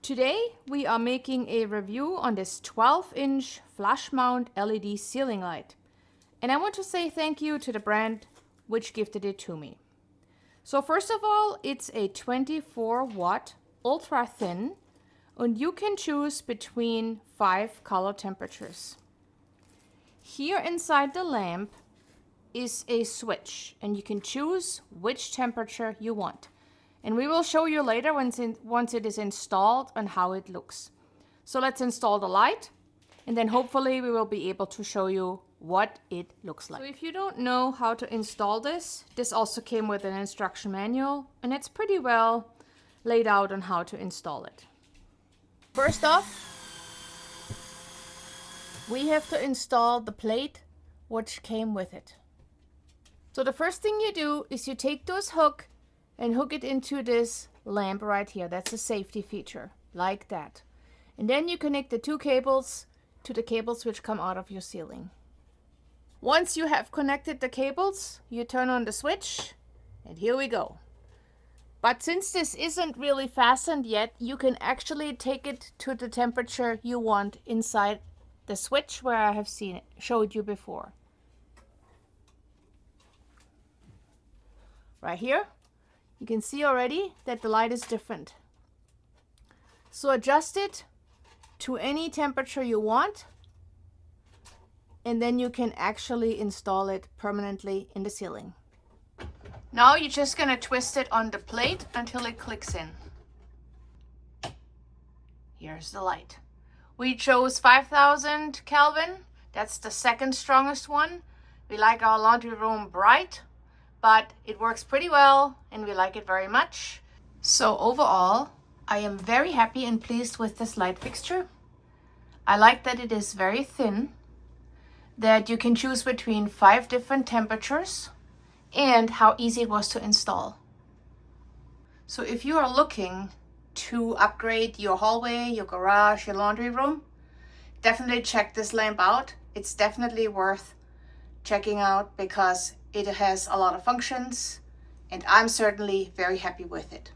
Today we are making a review on this 12-inch flush mount LED ceiling light. And I want to say thank you to the brand which gifted it to me. So first of all, it's a 24 watt ultra thin, and you can choose between 5 color temperatures. Here inside the lamp is a switch, and you can choose which temperature you want. And we will show you later once it is installed and how it looks. So let's install the light, and then hopefully we will be able to show you what it looks like. So if you don't know how to install this also came with an instruction manual, and it's pretty well laid out on how to install it. First off, we have to install the plate which came with it. So the first thing you do is you take this hook and hook it into this lamp right here. That's a safety feature, like that. And then you connect the two cables to the cables which come out of your ceiling. Once you have connected the cables, you turn on the switch, and here we go. But since this isn't really fastened yet, you can actually take it to the temperature you want inside the switch where I have showed you before. Right here, you can see already that the light is different. So adjust it to any temperature you want, and then you can actually install it permanently in the ceiling. Now you're just going to twist it on the plate until it clicks in. Here's the light. We chose 5000 Kelvin. That's the second strongest one. We like our laundry room bright, but it works pretty well and we like it very much. So overall, I am very happy and pleased with this light fixture. I like that it is very thin, that you can choose between 5 different temperatures, and how easy it was to install. So if you are looking to upgrade your hallway, your garage, your laundry room, definitely check this lamp out. It's definitely worth checking out because it has a lot of functions, and I'm certainly very happy with it.